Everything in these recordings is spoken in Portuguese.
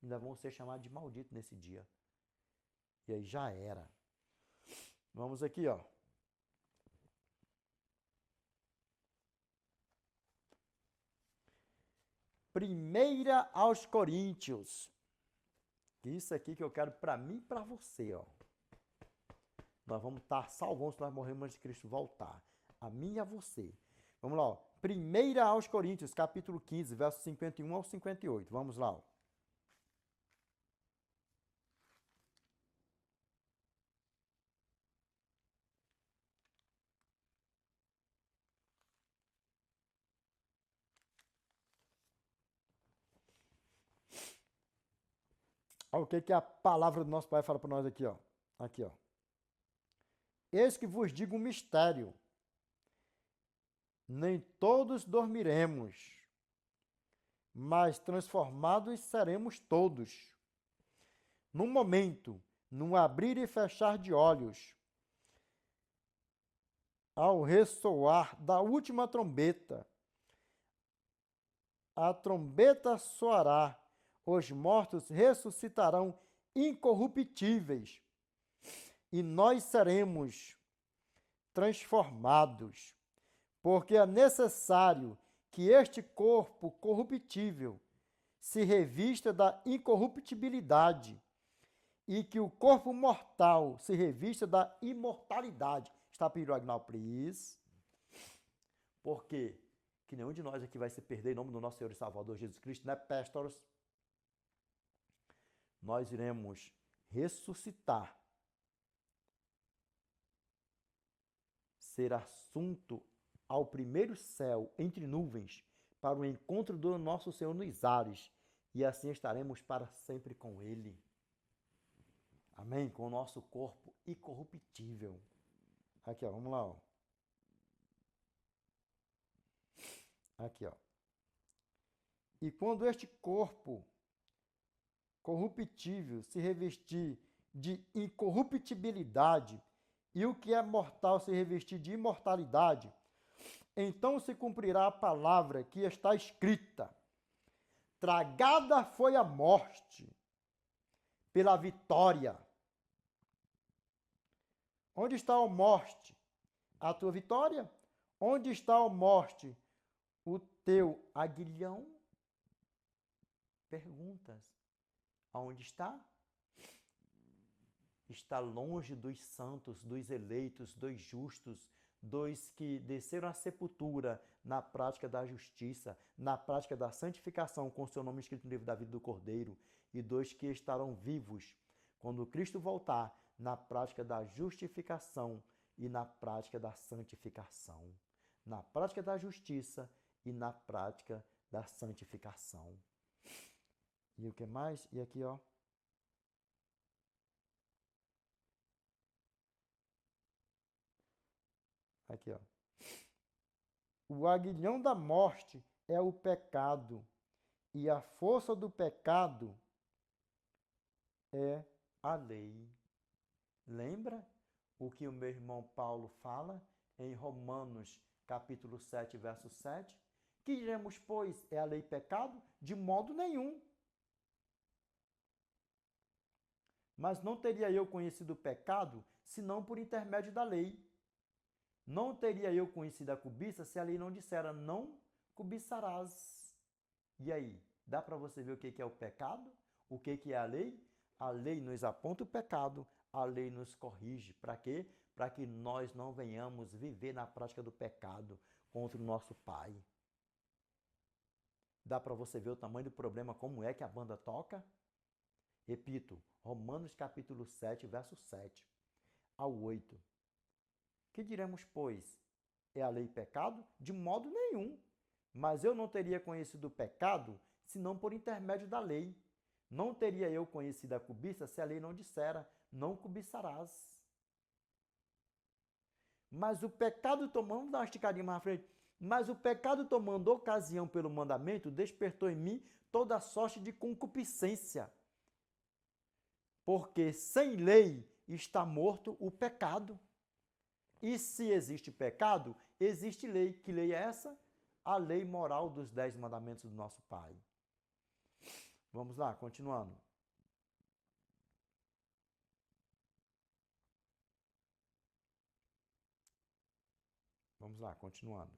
ainda vão ser chamados de malditos nesse dia. E aí já era. Vamos aqui, ó. Primeira aos Coríntios. Isso aqui que eu quero para mim e para você, ó. Nós vamos estar salvos se nós morrermos antes de Cristo voltar. A mim e a você. Vamos lá, ó. Primeira aos Coríntios, capítulo 15, versos 51 ao 58. Vamos lá, ó. Olha o que a palavra do nosso Pai fala para nós aqui, ó. Aqui, ó. Eis que vos digo um mistério. Nem todos dormiremos, mas transformados seremos todos. Num momento, num abrir e fechar de olhos, ao ressoar da última trombeta, a trombeta soará, os mortos ressuscitarão incorruptíveis, e nós seremos transformados, porque é necessário que este corpo corruptível se revista da incorruptibilidade e que o corpo mortal se revista da imortalidade. Está pedindo Agnaldo, please. Por quê? Que nenhum de nós aqui vai se perder em nome do nosso Senhor e Salvador Jesus Cristo, né, pastores? Nós iremos ressuscitar, ser assunto ao primeiro céu entre nuvens para o encontro do nosso Senhor nos ares, e assim estaremos para sempre com Ele. Amém? Com o nosso corpo incorruptível. Aqui, ó, vamos lá, ó. Aqui, ó. E quando este corpo corruptível se revestir de incorruptibilidade e o que é mortal se revestir de imortalidade, então se cumprirá a palavra que está escrita: tragada foi a morte pela vitória. Onde está a morte? A tua vitória? Onde está a morte? O teu aguilhão? Perguntas. Aonde está? Está longe dos santos, dos eleitos, dos justos, dos que desceram à sepultura na prática da justiça, na prática da santificação, com seu nome escrito no livro da vida do Cordeiro, e dos que estarão vivos quando Cristo voltar, na prática da justificação e na prática da santificação, na prática da justiça e na prática da santificação. E o que mais? E aqui, ó. Aqui, ó. O aguilhão da morte é o pecado, e a força do pecado é a lei. Lembra o que o meu irmão Paulo fala em Romanos, capítulo 7, verso 7? Que diremos, pois, é a lei pecado? De modo nenhum. Mas não teria eu conhecido o pecado, senão por intermédio da lei. Não teria eu conhecido a cobiça se a lei não dissera, não cobiçarás. E aí, dá para você ver o que é o pecado? O que é a lei? A lei nos aponta o pecado, a lei nos corrige. Para quê? Para que nós não venhamos viver na prática do pecado contra o nosso Pai. Dá para você ver o tamanho do problema, como é que a banda toca? Repito, Romanos capítulo 7, verso 7 ao 8. Que diremos, pois? É a lei pecado? De modo nenhum. Mas eu não teria conhecido o pecado, senão por intermédio da lei. Não teria eu conhecido a cobiça se a lei não dissera, não cobiçarás. Mas o pecado tomando, vamos dar uma esticadinha mais à frente, mas o pecado tomando ocasião pelo mandamento, despertou em mim toda sorte de concupiscência. Porque sem lei está morto o pecado. E se existe pecado, existe lei. Que lei é essa? A lei moral dos 10 mandamentos do nosso Pai. Vamos lá, continuando. Vamos lá, continuando.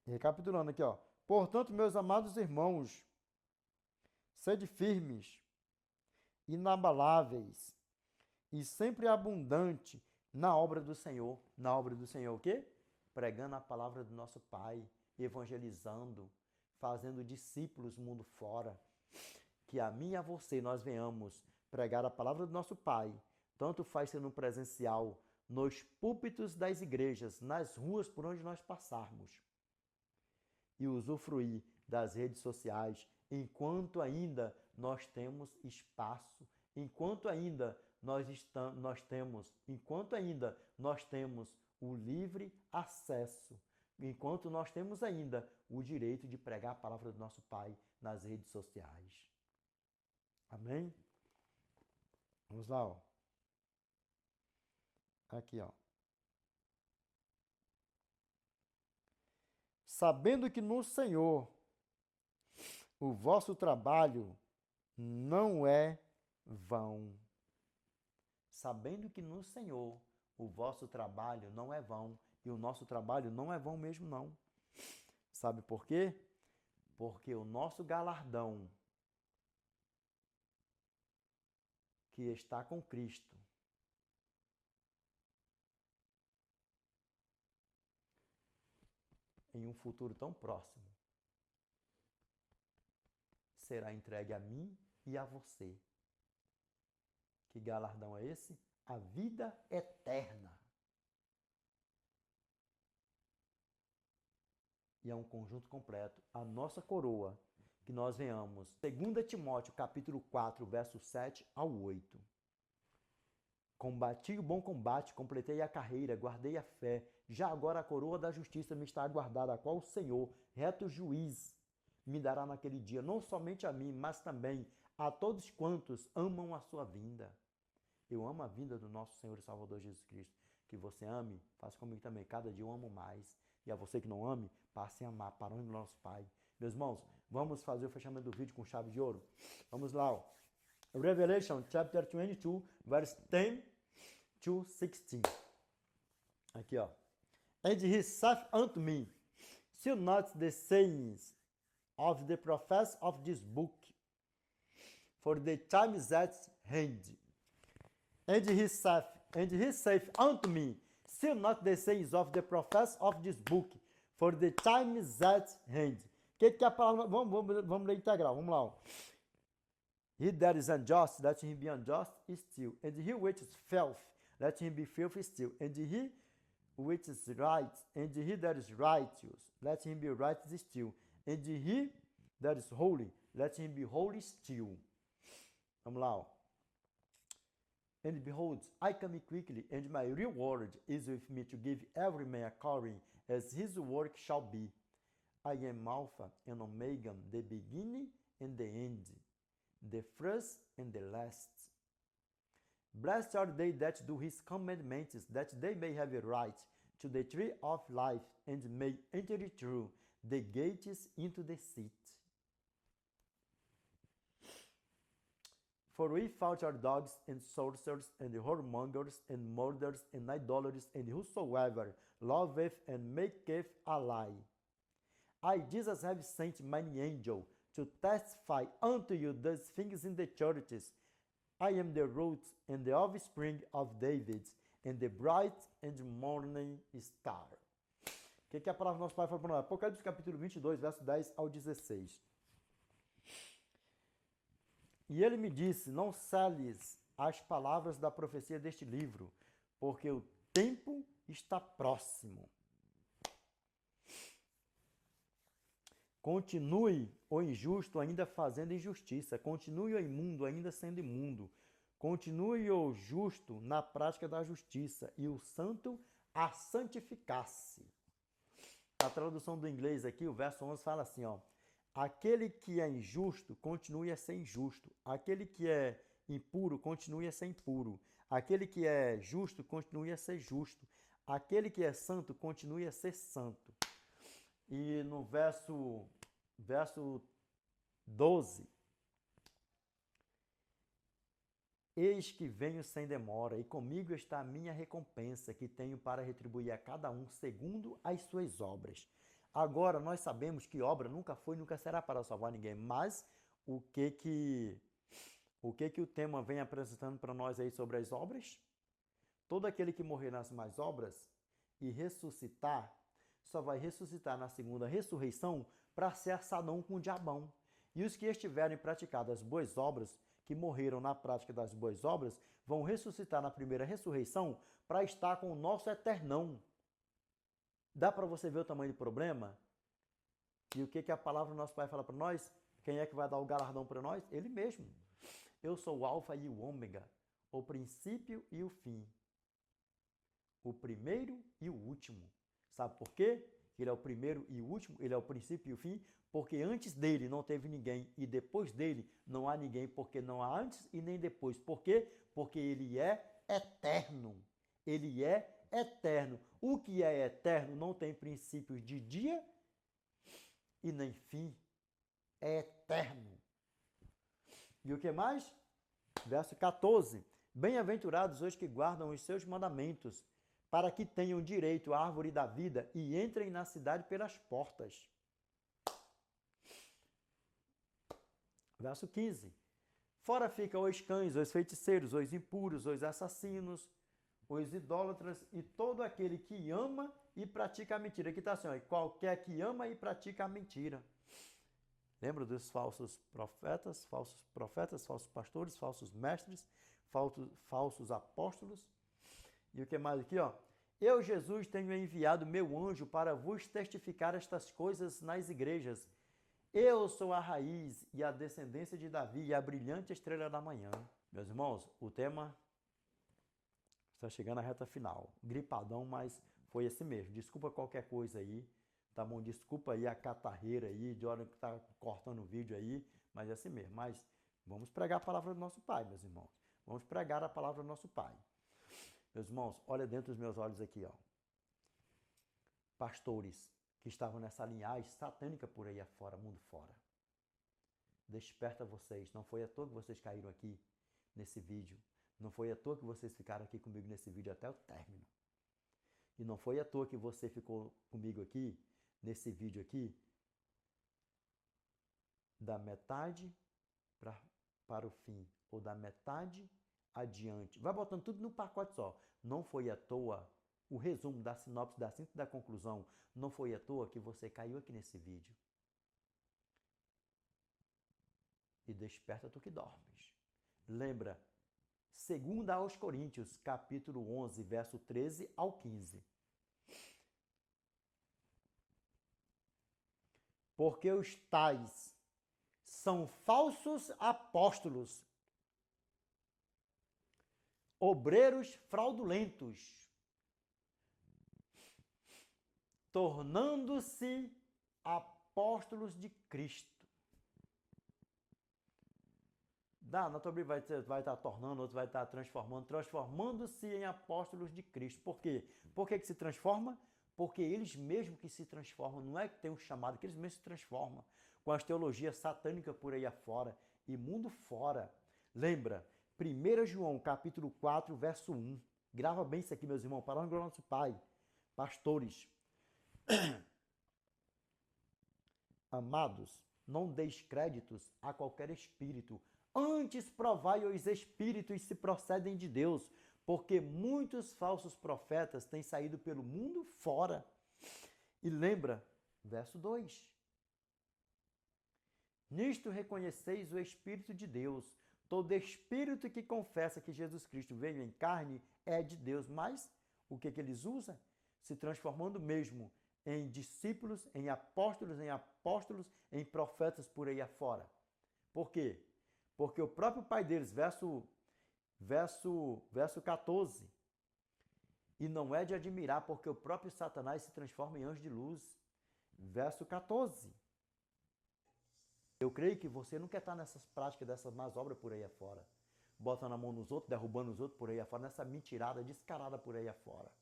Recapitulando aqui, ó. Portanto, meus amados irmãos, sede firmes, inabaláveis e sempre abundante na obra do Senhor. Na obra do Senhor o quê? Pregando a palavra do nosso Pai, evangelizando, fazendo discípulos mundo fora. Que a mim e a você nós venhamos pregar a palavra do nosso Pai, tanto faz sendo presencial, nos púlpitos das igrejas, nas ruas por onde nós passarmos. E usufruir das redes sociais, enquanto ainda nós temos espaço, enquanto ainda nós temos o livre acesso, enquanto nós temos ainda o direito de pregar a palavra do nosso Pai nas redes sociais. Amém? Vamos lá, ó. Aqui, ó. Sabendo que no Senhor o vosso trabalho não é vão. Sabendo que no Senhor o vosso trabalho não é vão. E o nosso trabalho não é vão mesmo, não. Sabe por quê? Porque o nosso galardão que está com Cristo em um futuro tão próximo será entregue a mim e a você. Que galardão é esse? A vida eterna. E é um conjunto completo. A nossa coroa, que nós venhamos. 2 Timóteo, capítulo 4, versos 7 ao 8. Combati o bom combate, completei a carreira, guardei a fé. Já agora a coroa da justiça me está aguardada, a qual o Senhor, reto juiz, me dará naquele dia, não somente a mim, mas também a todos quantos amam a sua vinda. Eu amo a vinda do nosso Senhor e Salvador Jesus Cristo. Que você ame, faça comigo também. Cada dia eu amo mais. E a você que não ame, passe a amar para onde nosso Pai. Meus irmãos, vamos fazer o fechamento do vídeo com chave de ouro? Vamos lá, ó. Revelation chapter 22, verse 10 to 16. Aqui, ó. And he saith unto me, seal not the sayings of the prophets of this book, for the time is at hand. And he saith unto me, seal not the sayings of the prophets of this book, for the time is at hand. Que é a palavra? Vamos ler integral. Vamos lá. Ó. He that is unjust, let him be unjust still. And he which is filth, let him be filthy still. And he which is right, and he that is righteous, let him be righteous still. And he that is holy, let him be holy still. Vamos lá. Ó. And behold, I come quickly, and my reward is with me to give every man according as his work shall be. I am Alpha and Omega, the beginning and the end, the first and the last. Blessed are they that do his commandments, that they may have a right to the tree of life, and may enter through the gates into the city. For we fought our dogs and sorcerers and whoremongers and murderers and idolaters and whosoever loveth and maketh a lie. I, Jesus, have sent mine angel to testify unto you these things in the churches. I am the root and the offspring of David, and the bright and morning star. O que a palavra do nosso Pai fala para nós? Apocalipse capítulo 22, verso 10 ao 16. E ele me disse, não sales as palavras da profecia deste livro, porque o tempo está próximo. Continue o injusto ainda fazendo injustiça, continue o imundo ainda sendo imundo, continue o justo na prática da justiça e o santo a santificar-se. A tradução do inglês aqui, o verso 11 fala assim, ó. Aquele que é injusto, continue a ser injusto. Aquele que é impuro, continue a ser impuro. Aquele que é justo, continue a ser justo. Aquele que é santo, continue a ser santo. E no verso verso 12. Eis que venho sem demora, e comigo está a minha recompensa, que tenho para retribuir a cada um segundo as suas obras. Agora, nós sabemos que obra nunca foi, nunca será para salvar ninguém, mas o que o tema vem apresentando para nós aí sobre as obras? Todo aquele que morrer nas más obras e ressuscitar, só vai ressuscitar na segunda ressurreição para ser assadão com o diabão. E os que estiverem praticando as boas obras, que morreram na prática das boas obras, vão ressuscitar na primeira ressurreição para estar com o nosso eternão. Dá para você ver o tamanho do problema? E o que a palavra do nosso Pai fala para nós? Quem é que vai dar o galardão para nós? Ele mesmo. Eu sou o alfa e o ômega, o princípio e o fim. O primeiro e o último. Sabe por quê? Ele é o primeiro e o último, ele é o princípio e o fim, porque antes dele não teve ninguém e depois dele não há ninguém, porque não há antes e nem depois. Por quê? Porque ele é eterno. Ele é eterno. O que é eterno não tem princípios de dia e nem fim. É eterno. E o que mais? Verso 14. Bem-aventurados os que guardam os seus mandamentos, para que tenham direito à árvore da vida e entrem na cidade pelas portas. Verso 15. Fora ficam os cães, os feiticeiros, os impuros, os assassinos, os idólatras e todo aquele que ama e pratica a mentira. Aqui está assim, ó, qualquer que ama e pratica a mentira. Lembra dos falsos profetas, falsos pastores, falsos mestres, falsos apóstolos? E o que mais aqui, ó? Eu, Jesus, tenho enviado meu anjo para vos testificar estas coisas nas igrejas. Eu sou a raiz e a descendência de Davi e a brilhante estrela da manhã. Meus irmãos, o tema está chegando à reta final. Gripadão, mas foi esse mesmo. Desculpa qualquer coisa aí, tá bom? Desculpa aí a catarreira aí, de hora que tá cortando o vídeo aí, mas é assim mesmo. Mas vamos pregar a palavra do nosso Pai, meus irmãos. Vamos pregar a palavra do nosso Pai. Meus irmãos, olha dentro dos meus olhos aqui, ó. Pastores que estavam nessa linhagem satânica por aí afora, mundo fora. Desperta vocês. Não foi à toa que vocês caíram aqui nesse vídeo. Não foi à toa que vocês ficaram aqui comigo nesse vídeo até o término. E não foi à toa que você ficou comigo aqui, nesse vídeo aqui, da metade para o fim, ou da metade adiante. Vai botando tudo no pacote só. Não foi à toa o resumo da sinopse, da síntese, da conclusão. Não foi à toa que você caiu aqui nesse vídeo. E desperta tu que dormes. Lembra, 2 aos Coríntios, capítulo 11, verso 13 ao 15. Porque os tais são falsos apóstolos, obreiros fraudulentos, tornando-se apóstolos de Cristo. Na tua Bíblia vai estar tornando, outro vai estar transformando-se em apóstolos de Cristo. Por quê? Por que se transforma? Porque eles mesmos que se transformam, não é que tem um chamado, que eles mesmos se transformam com as teologias satânicas por aí afora e mundo fora. Lembra? 1 João, capítulo 4, verso 1. Grava bem isso aqui, meus irmãos, para o nosso Pai. Pastores. Amados, não deis créditos a qualquer espírito. Antes provai os espíritos se procedem de Deus, porque muitos falsos profetas têm saído pelo mundo fora. E lembra, verso 2. Nisto reconheceis o Espírito de Deus. Todo espírito que confessa que Jesus Cristo veio em carne é de Deus. Mas o que eles usam? Se transformando mesmo em discípulos, em apóstolos, em profetas por aí afora. Por quê? Porque o próprio pai deles, verso 14, e não é de admirar, porque o próprio Satanás se transforma em anjo de luz. Verso 14. Eu creio que você não quer estar nessas práticas, dessas más obras por aí afora. Botando a mão nos outros, derrubando os outros por aí afora, nessa mentirada descarada por aí afora.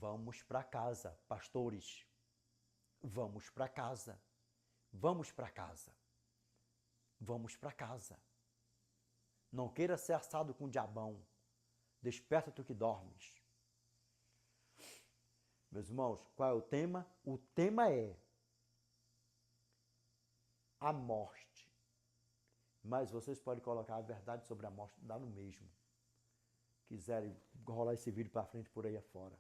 Vamos para casa, pastores. Vamos para casa. Vamos para casa. Vamos para casa. Não queira ser assado com o diabão. Desperta tu que dormes. Meus irmãos, qual é o tema? O tema é a morte. Mas vocês podem colocar a verdade sobre a morte, dá no mesmo. Quiserem rolar esse vídeo para frente por aí afora.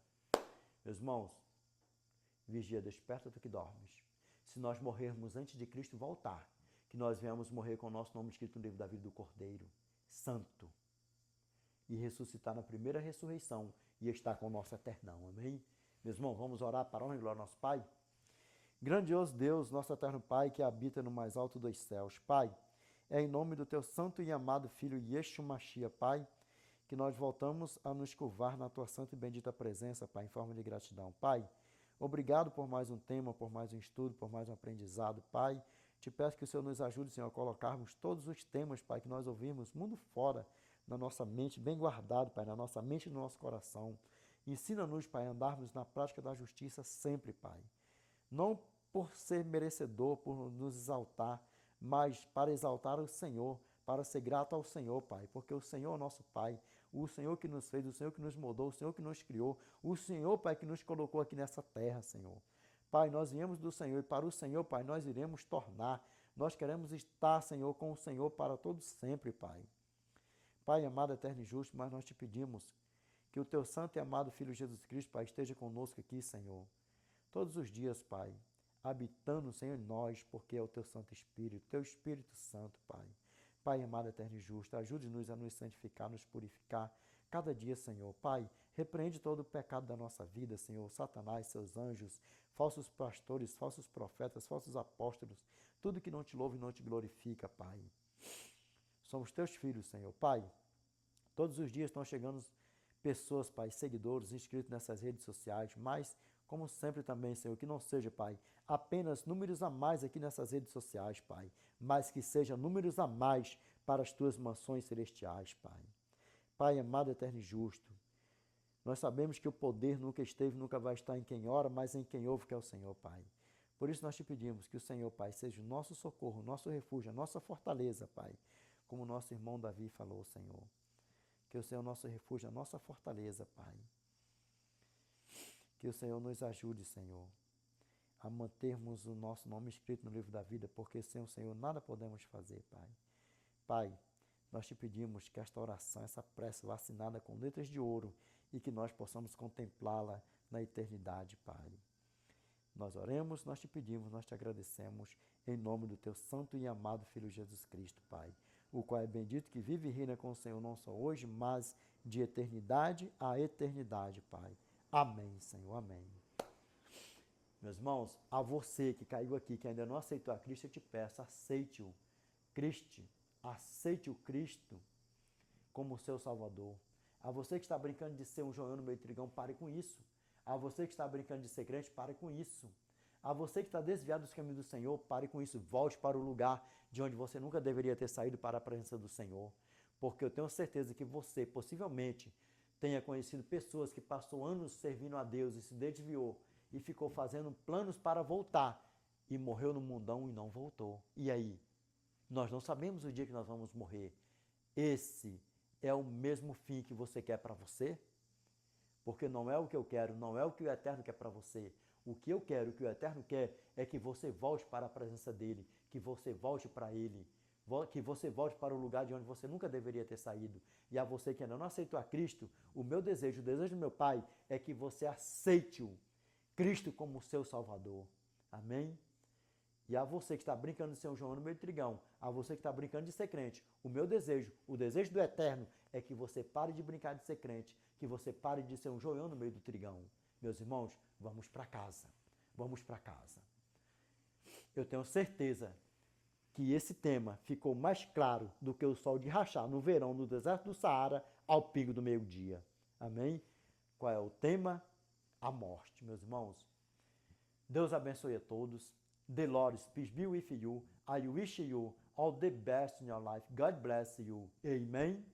Meus irmãos, vigia, desperta tu que dormes. Se nós morrermos antes de Cristo voltar, que nós venhamos morrer com o nosso nome escrito no livro da vida do Cordeiro Santo e ressuscitar na primeira ressurreição e estar com o nosso eternão. Amém? Meus irmãos, vamos orar para a honra e glória ao nosso Pai? Grandioso Deus, nosso eterno Pai, que habita no mais alto dos céus. Pai, é em nome do teu santo e amado Filho Yeshua Mashiach, Pai, que nós voltamos a nos curvar na tua santa e bendita presença, Pai, em forma de gratidão. Pai, obrigado por mais um tema, por mais um estudo, por mais um aprendizado, Pai. Te peço que o Senhor nos ajude, Senhor, a colocarmos todos os temas, Pai, que nós ouvimos, mundo fora, na nossa mente, bem guardado, Pai, na nossa mente e no nosso coração. Ensina-nos, Pai, a andarmos na prática da justiça sempre, Pai. Não por ser merecedor, por nos exaltar, mas para exaltar o Senhor, para ser grato ao Senhor, Pai, porque o Senhor é o nosso Pai, o Senhor que nos fez, o Senhor que nos moldou, o Senhor que nos criou, o Senhor, Pai, que nos colocou aqui nessa terra, Senhor. Pai, nós viemos do Senhor e para o Senhor, Pai, nós iremos tornar. Nós queremos estar, Senhor, com o Senhor para todos sempre, Pai. Pai, amado, eterno e justo, mas nós te pedimos que o teu santo e amado Filho Jesus Cristo, Pai, esteja conosco aqui, Senhor. Todos os dias, Pai, habitando, Senhor, em nós, porque é o teu Santo Espírito, teu Espírito Santo, Pai. Pai amado, eterno e justo, ajude-nos a nos santificar, nos purificar cada dia, Senhor. Pai, repreende todo o pecado da nossa vida, Senhor. Satanás, seus anjos, falsos pastores, falsos profetas, falsos apóstolos, tudo que não te louva e não te glorifica, Pai. Somos teus filhos, Senhor. Pai, todos os dias estão chegando pessoas, Pai, seguidores, inscritos nessas redes sociais, mas, como sempre também, Senhor, que não seja, Pai, apenas números a mais aqui nessas redes sociais, Pai, mas que seja números a mais para as tuas mansões celestiais, Pai. Pai amado, eterno e justo, nós sabemos que o poder nunca esteve, nunca vai estar em quem ora, mas em quem ouve, que é o Senhor, Pai. Por isso nós te pedimos que o Senhor, Pai, seja o nosso socorro, o nosso refúgio, a nossa fortaleza, Pai, como o nosso irmão Davi falou, Senhor. Que o Senhor é o nosso refúgio, a nossa fortaleza, Pai. Que o Senhor nos ajude, Senhor, a mantermos o nosso nome escrito no livro da vida, porque sem o Senhor nada podemos fazer, Pai. Pai, nós te pedimos que esta oração, essa prece vacinada com letras de ouro e que nós possamos contemplá-la na eternidade, Pai. Nós oremos, nós te pedimos, nós te agradecemos em nome do teu santo e amado Filho Jesus Cristo, Pai, o qual é bendito que vive e reina com o Senhor não só hoje, mas de eternidade a eternidade, Pai. Amém, Senhor, amém. Meus irmãos, a você que caiu aqui, que ainda não aceitou a Cristo, eu te peço, aceite-o. Aceite o Cristo como seu Salvador. A você que está brincando de ser um joião no meio do trigão, pare com isso. A você que está brincando de ser crente, pare com isso. A você que está desviado dos caminhos do Senhor, pare com isso. Volte para o lugar de onde você nunca deveria ter saído para a presença do Senhor. Porque eu tenho certeza que você, possivelmente, tenha conhecido pessoas que passou anos servindo a Deus e se desviou e ficou fazendo planos para voltar e morreu no mundão e não voltou. E aí? Nós não sabemos o dia que nós vamos morrer. Esse é o mesmo fim que você quer para você? Porque não é o que eu quero, não é o que o Eterno quer para você. O que eu quero, o que o Eterno quer, é que você volte para a presença dEle, que você volte para Ele, que você volte para o lugar de onde você nunca deveria ter saído. E a você que ainda não aceitou a Cristo, o meu desejo, o desejo do meu Pai, é que você aceite-o, Cristo como seu Salvador. Amém? E a você que está brincando de ser um João no meio do trigão, a você que está brincando de ser crente, o meu desejo, o desejo do Eterno, é que você pare de brincar de ser crente, que você pare de ser um joião no meio do trigão. Meus irmãos, vamos para casa. Vamos para casa. Eu tenho certeza que esse tema ficou mais claro do que o sol de rachar no verão, no deserto do Saara, ao pingo do meio-dia. Amém? Qual é o tema? A morte, meus irmãos. Deus abençoe a todos. The Lord peace be with you. I wish you all the best in your life. God bless you. Amen.